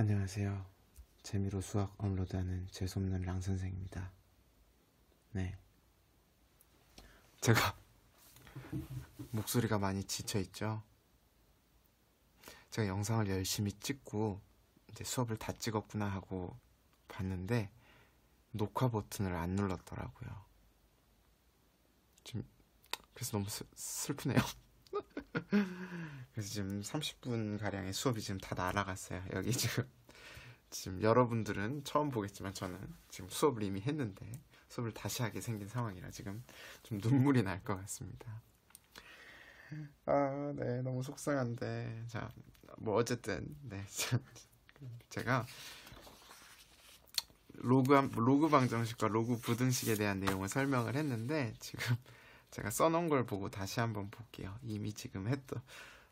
안녕하세요. 재미로 수학 업로드하는 재수없는 랑 선생입니다. 네. 제가 목소리가 많이 지쳐있죠? 제가 영상을 열심히 찍고 이제 수업을 다 찍었구나 하고 봤는데 녹화 버튼을 안 눌렀더라고요. 지금 그래서 너무 슬프네요. 그래서 지금 30분 가량의 수업이 지금 다 날아갔어요. 여기 지금 여러분들은 처음 보겠지만 저는 지금 수업을 이미 했는데 수업을 다시 하게 생긴 상황이라 지금 좀 눈물이 날 것 같습니다. 아, 네, 너무 속상한데. 자, 뭐 어쨌든 네, 제가 로그 방정식과 로그 부등식에 대한 내용을 설명을 했는데 지금 제가 써놓은 걸 보고 다시 한번 볼게요. 이미 지금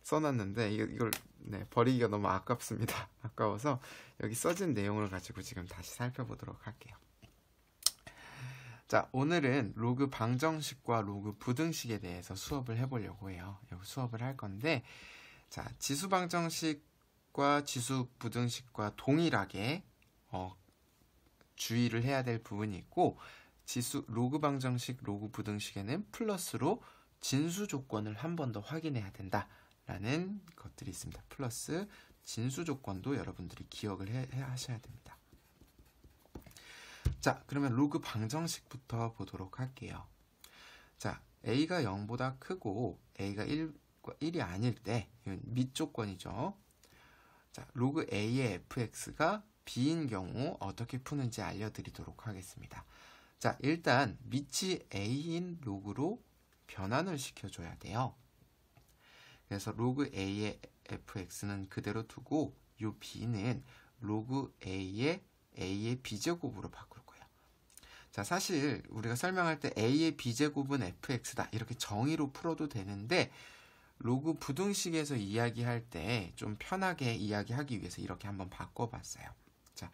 써놨는데 이걸 네, 버리기가 너무 아깝습니다. 아까워서 여기 써진 내용을 가지고 지금 다시 살펴보도록 할게요. 자, 오늘은 로그 방정식과 로그 부등식에 대해서 수업을 해보려고 해요. 여기 수업을 할 건데, 자, 지수 방정식과 지수 부등식과 동일하게 주의를 해야 될 부분이 있고, 로그 방정식, 로그 부등식에는 플러스로 진수 조건을 한 번 더 확인해야 된다라는 것들이 있습니다. 플러스 진수 조건도 여러분들이 기억을 하셔야 됩니다. 자, 그러면 로그 방정식부터 보도록 할게요. 자, a가 0보다 크고 a가 1이 아닐 때 이건 밑 조건이죠. 자, 로그 a의 fx가 b인 경우 어떻게 푸는지 알려드리도록 하겠습니다. 자, 일단 밑이 a인 로그로 변환을 시켜줘야 돼요. 그래서 로그 a의 fx는 그대로 두고 이 b는 로그 a의 b제곱으로 바꿀 거예요. 자, 사실 우리가 설명할 때 a의 b제곱은 fx다 이렇게 정의로 풀어도 되는데 로그 부등식에서 이야기할 때 좀 편하게 이야기하기 위해서 이렇게 한번 바꿔봤어요. 자,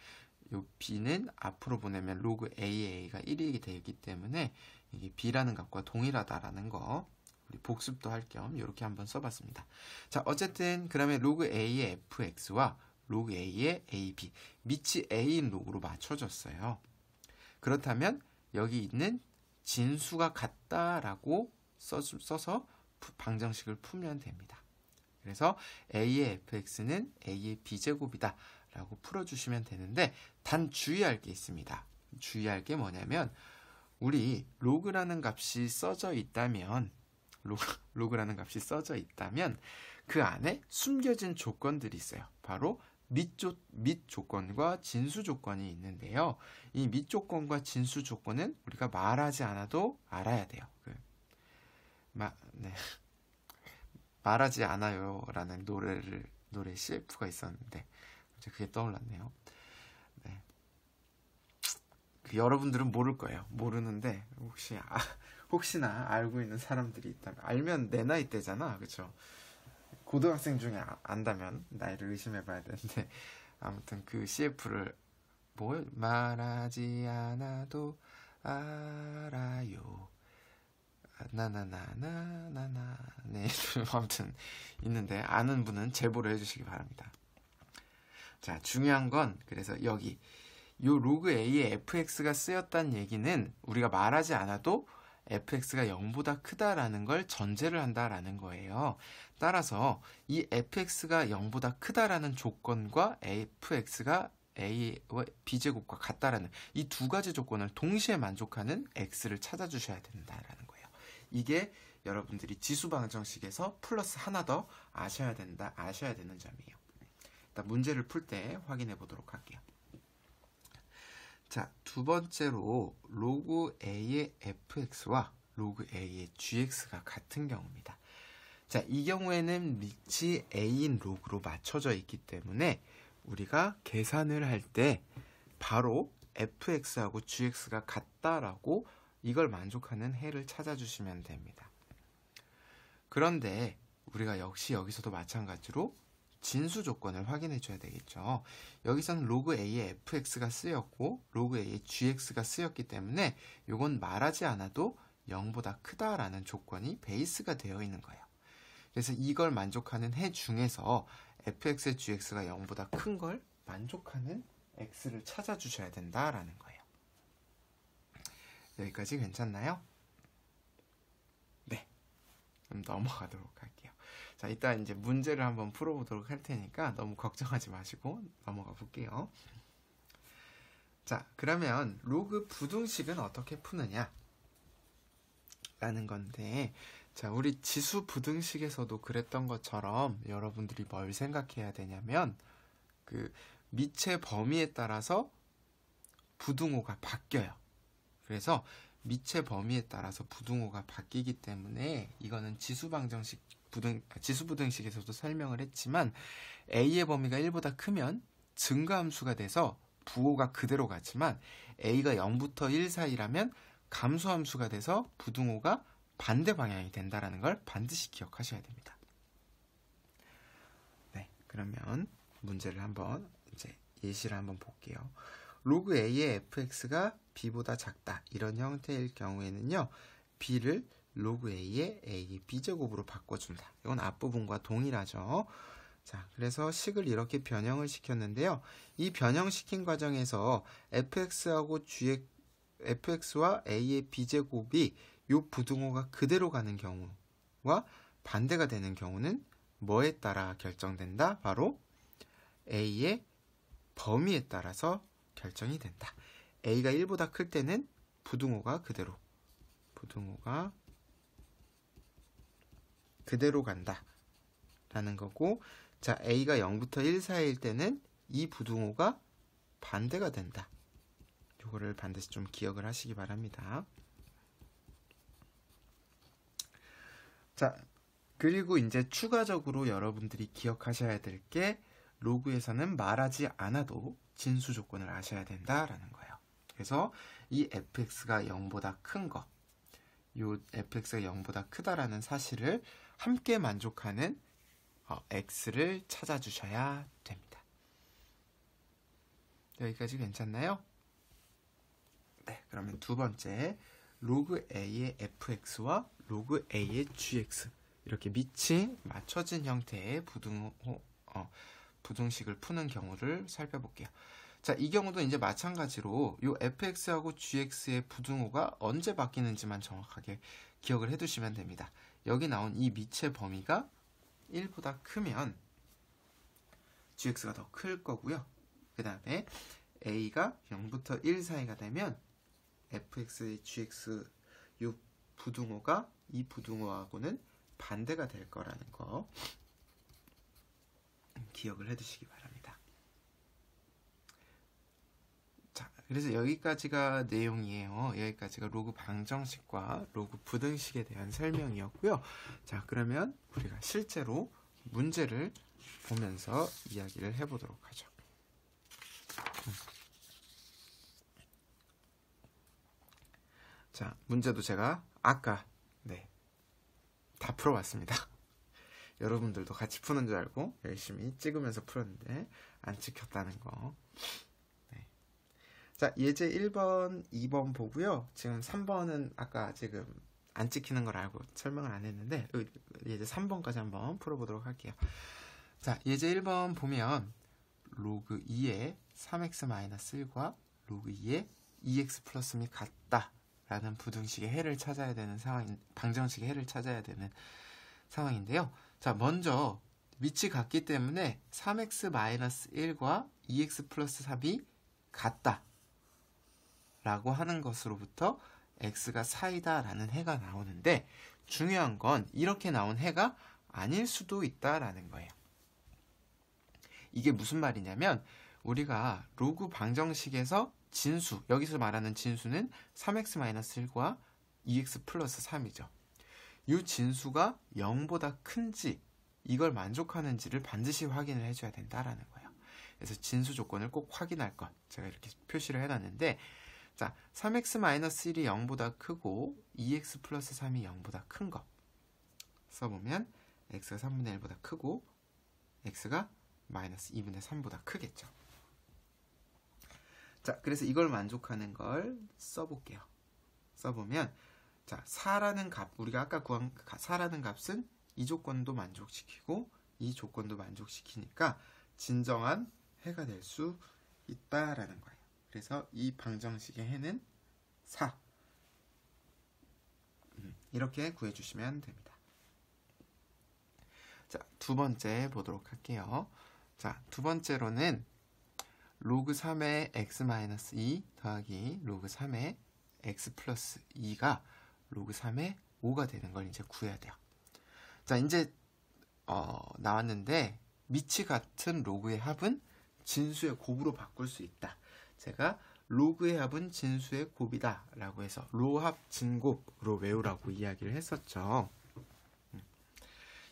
이 b는 앞으로 보내면 로그 a가 1이기 되기 때문에 이게 b라는 값과 동일하다라는 거 우리 복습도 할 겸 이렇게 한번 써봤습니다. 자, 어쨌든 그러면 로그 a의 fx와 로그 a의 ab 밑이 a인 로그로 맞춰졌어요. 그렇다면 여기 있는 진수가 같다라고 써서 방정식을 풀면 됩니다. 그래서 a의 fx는 a의 b제곱이다 라고 풀어주시면 되는데 단 주의할 게 있습니다. 주의할 게 뭐냐면 우리 로그라는 값이 써져 있다면 로그라는 값이 써져 있다면 그 안에 숨겨진 조건들이 있어요. 바로 밑 조건과 진수 조건이 있는데요. 이 밑 조건과 진수 조건은 우리가 말하지 않아도 알아야 돼요. 말하지 않아요라는 노래 CF가 있었는데 그게 떠올랐네요. 네. 여러분들은 모를 거예요. 모르는데 혹시나 알고 있는 사람들이 있다면 알면 내 나이 때잖아, 그렇죠? 고등학생 중에 안다면 나이를 의심해봐야 되는데 아무튼 그 CF를 말하지 않아도 알아요. 나나나나나나 네 아무튼 있는데 아는 분은 제보를 해주시기 바랍니다. 자, 중요한 건 그래서 여기 요 로그 a의 fx가 쓰였다는 얘기는 우리가 말하지 않아도 fx가 0보다 크다라는 걸 전제를 한다라는 거예요. 따라서 이 fx가 0보다 크다라는 조건과 fx가 a의 b제곱과 같다라는 이 두 가지 조건을 동시에 만족하는 x를 찾아주셔야 된다라는 거예요. 이게 여러분들이 지수 방정식에서 플러스 하나 더 아셔야 되는 점이에요. 일단 문제를 풀 때 확인해 보도록 할게요. 자, 두 번째로 로그 a의 fx와 로그 a의 gx가 같은 경우입니다. 자, 이 경우에는 밑이 a인 로그로 맞춰져 있기 때문에 우리가 계산을 할 때 바로 fx하고 gx가 같다라고 이걸 만족하는 해를 찾아주시면 됩니다. 그런데 우리가 역시 여기서도 마찬가지로 진수 조건을 확인해 줘야 되겠죠. 여기서는 로그 a의 fx가 쓰였고 로그 a의 gx가 쓰였기 때문에 이건 말하지 않아도 0보다 크다라는 조건이 베이스가 되어 있는 거예요. 그래서 이걸 만족하는 해 중에서 fx의 gx가 0보다 큰 걸 만족하는 x를 찾아주셔야 된다라는 거예요. 여기까지 괜찮나요? 네. 그럼 넘어가도록 할게요. 자, 이따 이제 문제를 한번 풀어보도록 할 테니까 너무 걱정하지 마시고 넘어가 볼게요. 자, 그러면 로그 부등식은 어떻게 푸느냐? 라는 건데, 자, 우리 지수 부등식에서도 그랬던 것처럼 여러분들이 뭘 생각해야 되냐면, 그 밑의 범위에 따라서 부등호가 바뀌어요. 그래서 밑의 범위에 따라서 부등호가 바뀌기 때문에 이거는 지수 부등식에서도 설명을 했지만 a의 범위가 1보다 크면 증가함수가 돼서 부호가 그대로 가지만 a가 0부터 1 사이라면 감소함수가 돼서 부등호가 반대 방향이 된다는 걸 반드시 기억하셔야 됩니다. 네, 그러면 문제를 한번 이제 예시를 한번 볼게요. 로그 a의 fx가 b보다 작다 이런 형태일 경우에는요, b를 로그 a의 b제곱으로 바꿔준다. 이건 앞부분과 동일하죠. 자, 그래서 식을 이렇게 변형을 시켰는데요. 이 변형시킨 과정에서 fx와 a의 b제곱이 이 부등호가 그대로 가는 경우와 반대가 되는 경우는 뭐에 따라 결정된다? 바로 a의 범위에 따라서 결정이 된다. a가 1보다 클 때는 부등호가 그대로 간다 라는 거고, 자, a가 0부터 1 사이일 때는 이 부등호가 반대가 된다. 이거를 반드시 좀 기억을 하시기 바랍니다. 자, 그리고 이제 추가적으로 여러분들이 기억하셔야 될 게 로그에서는 말하지 않아도 진수 조건을 아셔야 된다라는 거예요. 그래서 이 fx가 0보다 큰 거, 요 fx가 0보다 크다라는 사실을 함께 만족하는 x를 찾아주셔야 됩니다. 여기까지 괜찮나요? 네, 그러면 두 번째, 로그 a의 fx와 로그 a의 gx 이렇게 밑이 맞춰진 형태의 부등식을 푸는 경우를 살펴볼게요. 자, 이 경우도 이제 마찬가지로 요 fx하고 gx의 부등호가 언제 바뀌는지만 정확하게 기억을 해두시면 됩니다. 여기 나온 이 밑의 범위가 1보다 크면 gx가 더 클 거고요. 그 다음에 a가 0부터 1 사이가 되면 fx의 gx 요 부등호가 이 부등호하고는 반대가 될 거라는 거 기억을 해두시기 바랍니다. 자, 그래서 여기까지가 내용이에요. 여기까지가 로그 방정식과 로그 부등식에 대한 설명이었고요. 자, 그러면 우리가 실제로 문제를 보면서 이야기를 해보도록 하죠. 자, 문제도 제가 아까 다 풀어봤습니다. 여러분들도 같이 푸는 줄 알고 열심히 찍으면서 풀었는데 안 찍혔다는 거. 네. 자, 예제 1번, 2번 보고요. 지금 3번은 아까 지금 안 찍히는 걸 알고 설명을 안 했는데 예제 3번까지 한번 풀어보도록 할게요. 자, 예제 1번 보면 로그 2의 3x-1과 로그 2의 2x 플러스이 같다 라는 부등식의 해를 찾아야 되는 방정식의 해를 찾아야 되는 상황인데요. 자, 먼저 밑이 같기 때문에 3x-1과 2x 플러스 3이 같다 라고 하는 것으로부터 x가 4이다 라는 해가 나오는데, 중요한 건 이렇게 나온 해가 아닐 수도 있다라는 거예요. 이게 무슨 말이냐면 우리가 로그 방정식에서 진수, 여기서 말하는 진수는 3x-1과 2x 플러스 3이죠. 이 진수가 0보다 큰지 이걸 만족하는지를 반드시 확인을 해줘야 된다라는 거예요. 그래서 진수 조건을 꼭 확인할 것, 제가 이렇게 표시를 해놨는데, 자, 3x-1이 0보다 크고 2x 플러스 3이 0보다 큰 거 써보면 x가 3분의 1보다 크고 x가 마이너스 2분의 3보다 크겠죠. 자, 그래서 이걸 만족하는 걸 써볼게요. 써보면, 자, 4라는 값, 우리가 아까 구한 4라는 값은 이 조건도 만족시키고 이 조건도 만족시키니까 진정한 해가 될 수 있다라는 거예요. 그래서 이 방정식의 해는 4. 이렇게 구해주시면 됩니다. 자, 두 번째 보도록 할게요. 자, 두 번째로는 로그 3의 x-2 더하기 로그 3의 x 플러스 2가 로그 3의 5가 되는 걸 이제 구해야 돼요. 자, 이제 나왔는데 밑이 같은 로그의 합은 진수의 곱으로 바꿀 수 있다. 제가 로그의 합은 진수의 곱이다 라고 해서 로합 진곱으로 외우라고 이야기를 했었죠.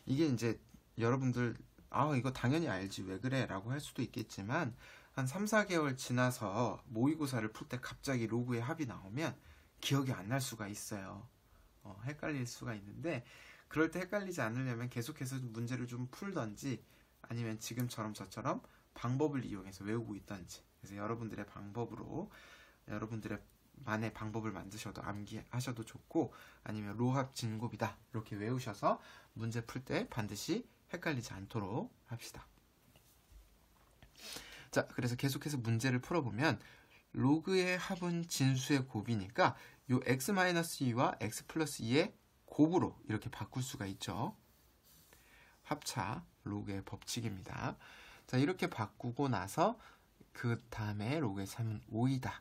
이게 이제 여러분들 이거 당연히 알지 왜 그래 라고 할 수도 있겠지만 한 3, 4개월 지나서 모의고사를 풀 때 갑자기 로그의 합이 나오면 기억이 안 날 수가 있어요. 헷갈릴 수가 있는데 그럴 때 헷갈리지 않으려면 계속해서 문제를 좀 풀던지 아니면 지금처럼 저처럼 방법을 이용해서 외우고 있던지. 그래서 여러분들의 방법으로 여러분들만의 방법을 만드셔도 암기하셔도 좋고 아니면 로합 진곱이다 이렇게 외우셔서 문제 풀 때 반드시 헷갈리지 않도록 합시다. 자, 그래서 계속해서 문제를 풀어보면 로그의 합은 진수의 곱이니까 요 x-2와 x 플러스 2의 곱으로 이렇게 바꿀 수가 있죠. 합차 로그의 법칙입니다. 자, 이렇게 바꾸고 나서 그 다음에 로그의 3은 5이다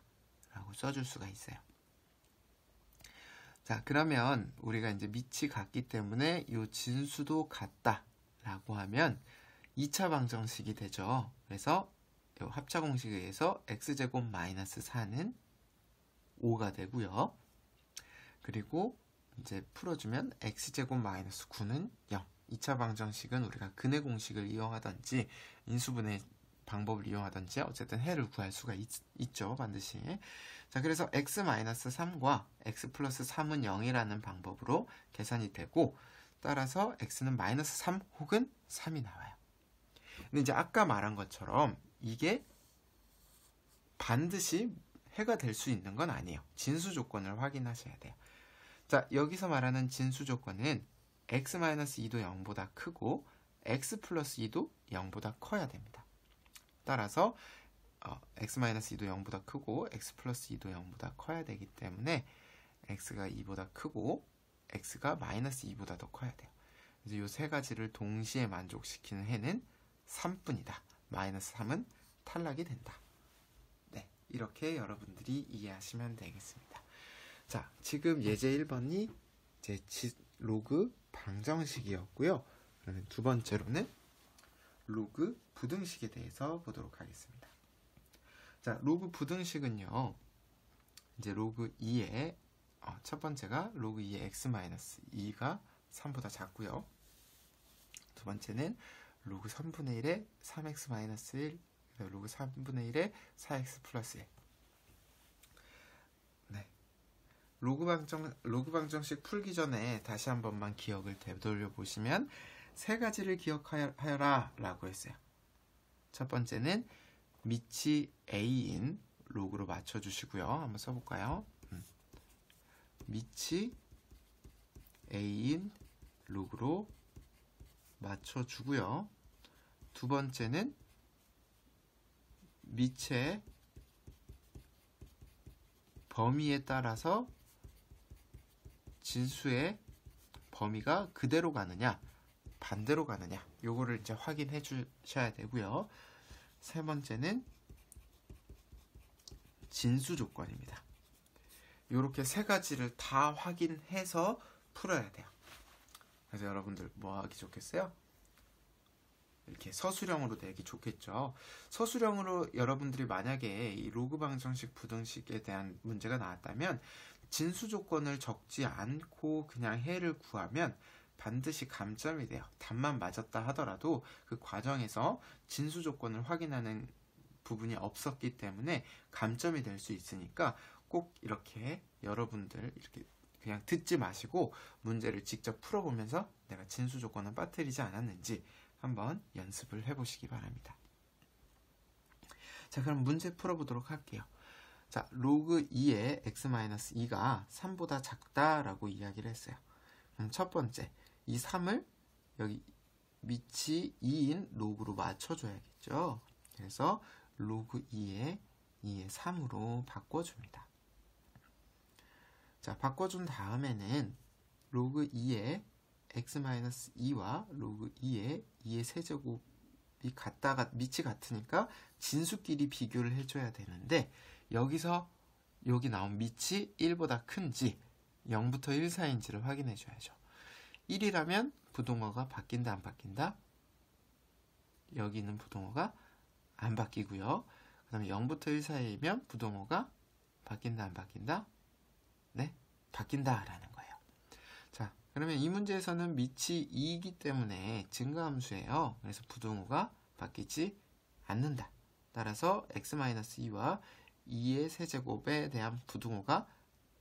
라고 써줄 수가 있어요. 자, 그러면 우리가 이제 밑이 같기 때문에 이 진수도 같다 라고 하면 2차 방정식이 되죠. 그래서 이 합차 공식에 의해서 x제곱 마이너스 4는 5가 되고요. 그리고 이제 풀어주면 x제곱 마이너스 9는 0. 2차 방정식은 우리가 근해 공식을 이용하든지 인수분해 방법을 이용하든지 어쨌든 해를 구할 수가 있죠. 반드시. 자, 그래서 x-3과 x 플러스 3은 0이라는 방법으로 계산이 되고 따라서 x는 마이너스 3 혹은 3이 나와요. 근데 이제 아까 말한 것처럼 이게 반드시 해가 될 수 있는 건 아니에요. 진수 조건을 확인하셔야 돼요. 자, 여기서 말하는 진수 조건은 x-2도 0보다 크고 x 플러스 2도 0보다 커야 됩니다. 따라서 x-2도 0보다 크고 x 플러스 2도 0보다 커야 되기 때문에 x가 2보다 크고 x가 마이너스 2보다 더 커야 돼요. 그래서 이 세 가지를 동시에 만족시키는 해는 3뿐이다. 마이너스 3은 탈락이 된다. 네, 이렇게 여러분들이 이해하시면 되겠습니다. 자, 지금 예제 1번이 제 로그 방정식이었고요. 그러면 두 번째로는 로그 부등식에 대해서 보도록 하겠습니다. 자, 로그 부등식은요. 이제 로그 2의 첫 번째가 로그 2의 x-2가 3보다 작고요. 두 번째는 로그 3분의 1의 3x-1, 로그 3분의 1의 4x 플러스 1. 네. 로그 방정식 풀기 전에 다시 한 번만 기억을 되돌려 보시면 세 가지를 기억하여라 라고 했어요. 첫 번째는 밑이 a인 로그로 맞춰주시고요. 한번 써볼까요? 밑이 a인 로그로 맞춰주고요. 두 번째는 밑의 범위에 따라서 진수의 범위가 그대로 가느냐 반대로 가느냐 요거를 이제 확인해 주셔야 되고요. 세 번째는 진수 조건입니다. 요렇게 세 가지를 다 확인해서 풀어야 돼요. 그래서 여러분들 뭐 하기 좋겠어요? 이렇게 서술형으로 내기 좋겠죠. 서술형으로 여러분들이 만약에 이 로그 방정식 부등식에 대한 문제가 나왔다면 진수 조건을 적지 않고 그냥 해를 구하면 반드시 감점이 돼요. 답만 맞았다 하더라도 그 과정에서 진수 조건을 확인하는 부분이 없었기 때문에 감점이 될 수 있으니까 꼭 이렇게 여러분들 이렇게 그냥 듣지 마시고 문제를 직접 풀어보면서 내가 진수 조건은 빠뜨리지 않았는지 한번 연습을 해보시기 바랍니다. 자, 그럼 문제 풀어보도록 할게요. 자, 로그 2의 x-2가 3보다 작다라고 이야기를 했어요. 그럼 첫 번째, 이 3을 여기 밑이 2인 로그로 맞춰줘야겠죠. 그래서 로그 2의 3으로 바꿔줍니다. 자, 바꿔준 다음에는 로그 2의 x-2와 로그 2의 세제곱이 밑이 같으니까 진수끼리 비교를 해줘야 되는데, 여기서 여기 나온 밑이 1보다 큰지 0부터 1 사이인지를 확인해 줘야죠. 1이라면 부동어가 바뀐다 안 바뀐다? 여기 있는 부동어가 안 바뀌고요. 그 다음에 0부터 1 사이이면 부동어가 바뀐다 안 바뀐다? 네, 바뀐다 라는 거예요. 자, 그러면 이 문제에서는 밑이 2이기 때문에 증가함수예요. 그래서 부동어가 바뀌지 않는다. 따라서 x-2와 2의 세제곱에 대한 부동어가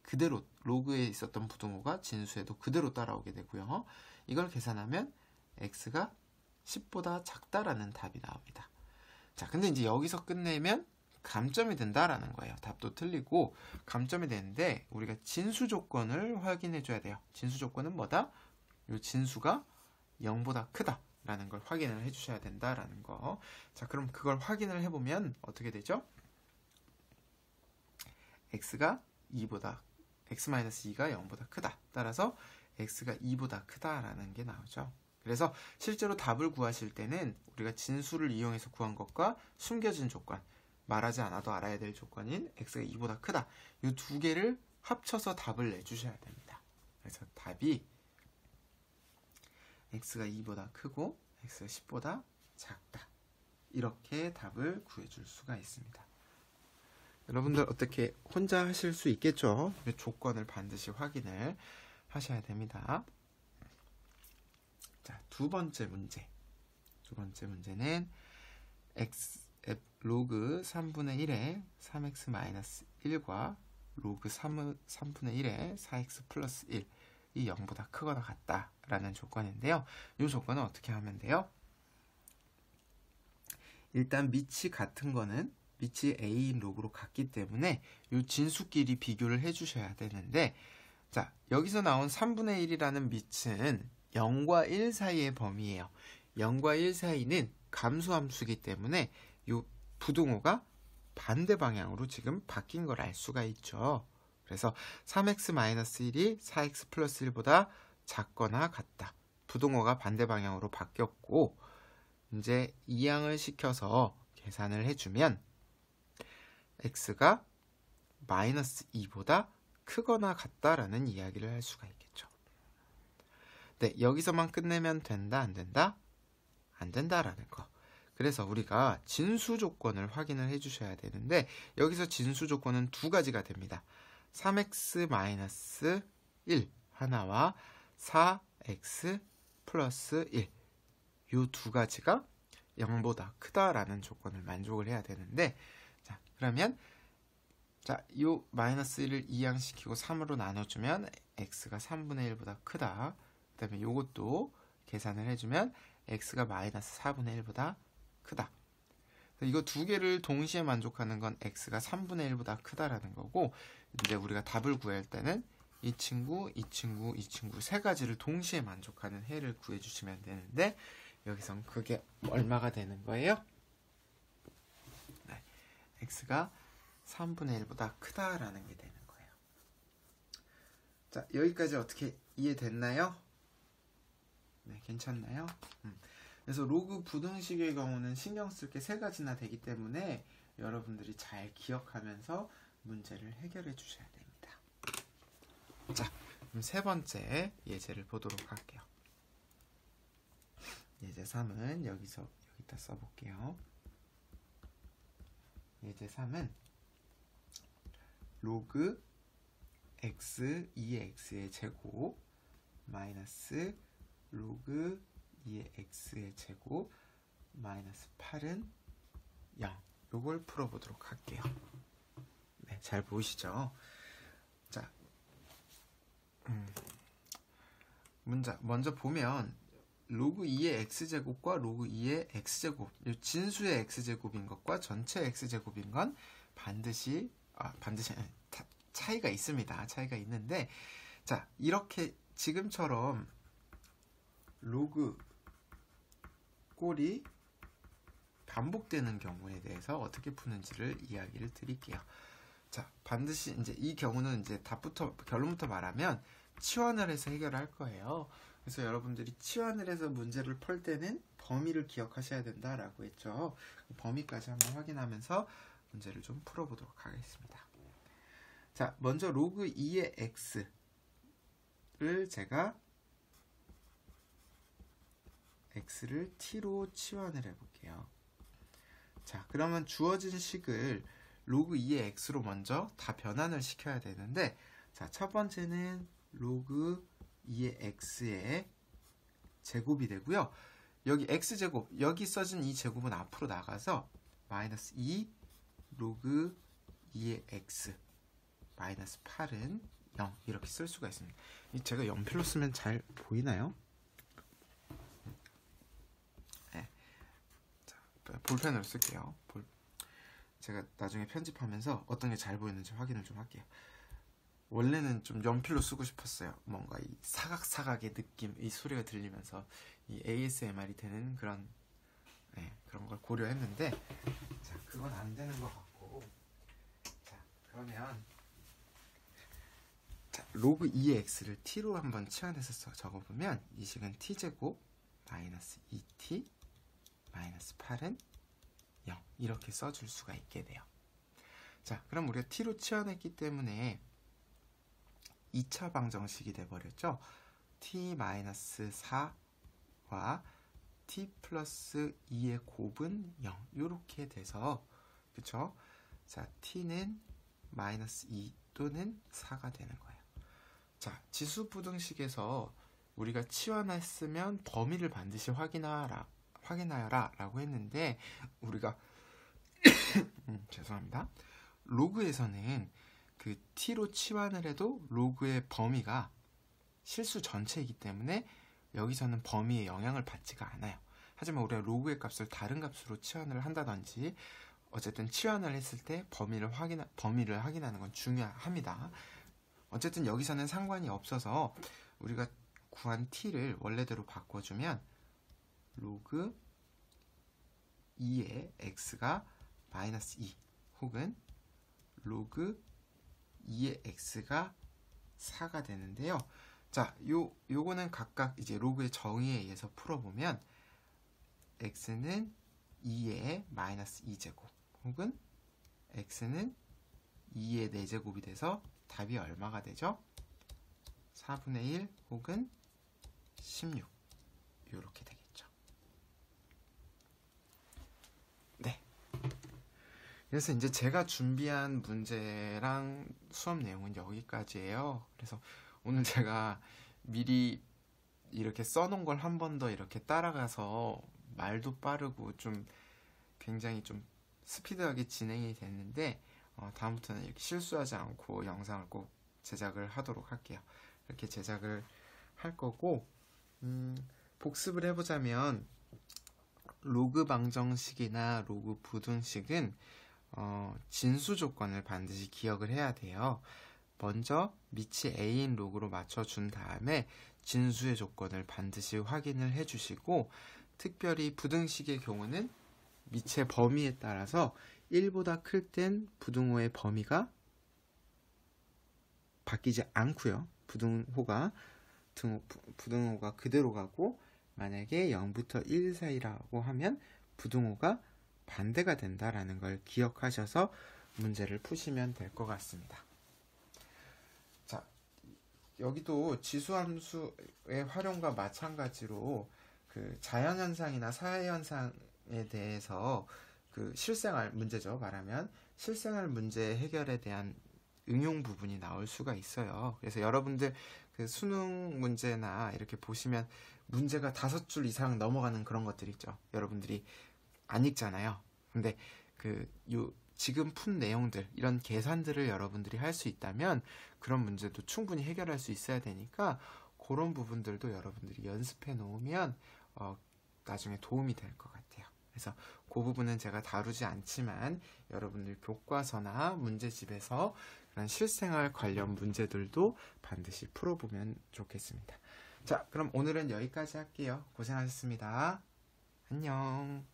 그대로, 로그에 있었던 부동어가 진수에도 그대로 따라오게 되고요. 이걸 계산하면 x가 10보다 작다라는 답이 나옵니다. 자, 근데 이제 여기서 끝내면 감점이 된다라는 거예요. 답도 틀리고 감점이 되는데, 우리가 진수 조건을 확인해 줘야 돼요. 진수 조건은 뭐다? 이 진수가 0보다 크다라는 걸 확인을 해 주셔야 된다라는 거. 자, 그럼 그걸 확인을 해보면 어떻게 되죠? x-2가 0보다 크다. 따라서 x가 2보다 크다라는 게 나오죠. 그래서 실제로 답을 구하실 때는 우리가 진수를 이용해서 구한 것과 숨겨진 조건, 말하지 않아도 알아야 될 조건인 x가 2보다 크다, 이 두 개를 합쳐서 답을 내주셔야 됩니다. 그래서 답이 x가 2보다 크고 x가 10보다 작다, 이렇게 답을 구해줄 수가 있습니다. 여러분들 어떻게 혼자 하실 수 있겠죠? 조건을 반드시 확인을 하셔야 됩니다. 자, 두 번째 문제는 로그 3분의 1의 3x-1과 로그 3분의 1의 4x 플러스 1이 0보다 크거나 같다라는 조건인데요. 이 조건은 어떻게 하면 돼요? 일단 밑이 같은 거는 밑이 a인 로그로 같기 때문에 이 진수끼리 비교를 해주셔야 되는데, 자, 여기서 나온 3분의 1이라는 밑은 0과 1 사이의 범위예요. 0과 1 사이는 감수함수이기 때문에 이 부동어가 반대 방향으로 지금 바뀐 걸 알 수가 있죠. 그래서 3x-1이 4x 플러스 1보다 작거나 같다. 부동어가 반대 방향으로 바뀌었고, 이제 이항을 시켜서 계산을 해주면 x가 마이너스 2보다 크거나 같다라는 이야기를 할 수가 있겠죠. 네, 여기서만 끝내면 된다, 안 된다? 안 된다라는 거. 그래서 우리가 진수 조건을 확인을 해주셔야 되는데, 여기서 진수 조건은 두 가지가 됩니다. 3x-1 하나와 4x 플러스 1, 이 두 가지가 0보다 크다라는 조건을 만족을 해야 되는데, 자, 그러면 자, 요 마이너스 1을 이항시키고 3으로 나눠주면 x가 3분의 1보다 크다. 그 다음에 요것도 계산을 해주면 x가 마이너스 4분의 1보다 크다. 이거 두 개를 동시에 만족하는 건 x가 3분의 1보다 크다라는 거고, 이제 우리가 답을 구할 때는 이 친구, 이 친구, 이 친구 세 가지를 동시에 만족하는 해를 구해주시면 되는데, 여기선 그게 얼마가 되는 거예요? 네, x가 3분의 1보다 크다라는 게 되는 거예요. 자, 여기까지 어떻게 이해됐나요? 네, 괜찮나요? 그래서 로그 부등식의 경우는 신경 쓸 게 세 가지나 되기 때문에 여러분들이 잘 기억하면서 문제를 해결해 주셔야 됩니다. 자, 그럼 세 번째 예제를 보도록 할게요. 예제 3은 여기다 써볼게요. 예제 3은 로그 x 2의 x의 제곱 마이너스 로그 2의 x의 제곱 마이너스 8은 0, 요걸 풀어보도록 할게요. 네, 잘 보이시죠? 자, 문제 먼저 보면 로그 2의 x제곱과 로그 2의 x제곱, 진수의 x제곱인 것과 전체 x제곱인 건 반드시 차이가 있습니다. 차이가 있는데, 자, 이렇게 지금처럼 로그 꼴이 반복되는 경우에 대해서 어떻게 푸는지를 이야기를 드릴게요. 자, 반드시 이제 이 경우는 이제 결론부터 말하면 치환을 해서 해결할 거예요. 그래서 여러분들이 치환을 해서 문제를 풀 때는 범위를 기억하셔야 된다라고 했죠. 범위까지 한번 확인하면서 문제를 좀 풀어보도록 하겠습니다. 자, 먼저 로그 2의 x를 제가 x를 t로 치환을 해볼게요. 자, 그러면 주어진 식을 로그 2의 x로 먼저 다 변환을 시켜야 되는데, 자, 첫 번째는 로그 2의 x의 제곱이 되고요. 여기 x제곱, 여기 써진 이 제곱은 앞으로 나가서 마이너스 2 로그 2의 x 마이너스 8은 0 이렇게 쓸 수가 있습니다. 제가 연필로 쓰면 잘 보이나요? 네. 자, 볼펜으로 쓸게요. 제가 나중에 편집하면서 어떤 게 잘 보이는지 확인을 좀 할게요. 원래는 좀 연필로 쓰고 싶었어요. 뭔가 이 사각사각의 느낌, 이 소리가 들리면서 이 ASMR이 되는 그런 걸 고려했는데, 자, 그건 안 되는 것 같고, 자, 그러면 자, 로그 2의 x를 t로 한번 치환해서 적어보면 이 식은 t제곱 마이너스 2t 마이너스 8은 0 이렇게 써줄 수가 있게 돼요. 자, 그럼 우리가 t로 치환했기 때문에 2차 방정식이 돼버렸죠. t-4와 t 플러스 2의 곱은 0 이렇게 돼서, 그쵸? 자, t는 마이너스 2 또는 4가 되는 거예요. 자, 지수부등식에서 우리가 치환했으면 범위를 반드시 확인하여라 라고 했는데, 우리가 죄송합니다. 로그에서는 그 t로 치환을 해도 로그의 범위가 실수 전체이기 때문에 여기서는 범위에 영향을 받지가 않아요. 하지만 우리가 로그의 값을 다른 값으로 치환을 한다든지 어쨌든 치환을 했을 때 범위를 확인하는 건 중요합니다. 어쨌든 여기서는 상관이 없어서 우리가 구한 t를 원래대로 바꿔주면 로그 2의 x가 마이너스 2 혹은 로그 2의 x가 4가 되는데요. 자, 요거는 각각 이제 로그의 정의에 의해서 풀어보면 x는 2의 마이너스 2제곱 혹은 x는 2의 4제곱이 돼서 답이 얼마가 되죠? 4분의 1 혹은 16 이렇게 되겠죠. 네. 그래서 이제 제가 준비한 문제랑 수업 내용은 여기까지예요. 그래서 오늘 제가 미리 이렇게 써놓은 걸 한 번 더 이렇게 따라가서 말도 빠르고 좀 굉장히 좀 스피드하게 진행이 됐는데, 다음부터는 이렇게 실수하지 않고 영상을 꼭 제작을 하도록 할게요. 이렇게 제작을 할 거고, 복습을 해보자면 로그 방정식이나 로그 부등식은 진수 조건을 반드시 기억을 해야 돼요. 먼저 밑이 a인 로그로 맞춰준 다음에 진수의 조건을 반드시 확인을 해주시고, 특별히 부등식의 경우는 밑의 범위에 따라서 1보다 클 땐 부등호의 범위가 바뀌지 않고요. 부등호가 그대로 가고, 만약에 0부터 1 사이라고 하면 부등호가 반대가 된다라는 걸 기억하셔서 문제를 푸시면 될 것 같습니다. 자, 여기도 지수함수의 활용과 마찬가지로 그 자연현상이나 사회현상에 대해서 그 실생활 문제죠. 말하면 실생활 문제 해결에 대한 응용 부분이 나올 수가 있어요. 그래서 여러분들 그 수능 문제나 이렇게 보시면 문제가 5줄 이상 넘어가는 그런 것들 있죠. 여러분들이 안 읽잖아요. 근데 지금 푼 내용들, 이런 계산들을 여러분들이 할 수 있다면 그런 문제도 충분히 해결할 수 있어야 되니까, 그런 부분들도 여러분들이 연습해 놓으면 나중에 도움이 될 것 같아요. 그래서 그 부분은 제가 다루지 않지만 여러분들 교과서나 문제집에서 그런 실생활 관련 문제들도 반드시 풀어보면 좋겠습니다. 자, 그럼 오늘은 여기까지 할게요. 고생하셨습니다. 안녕.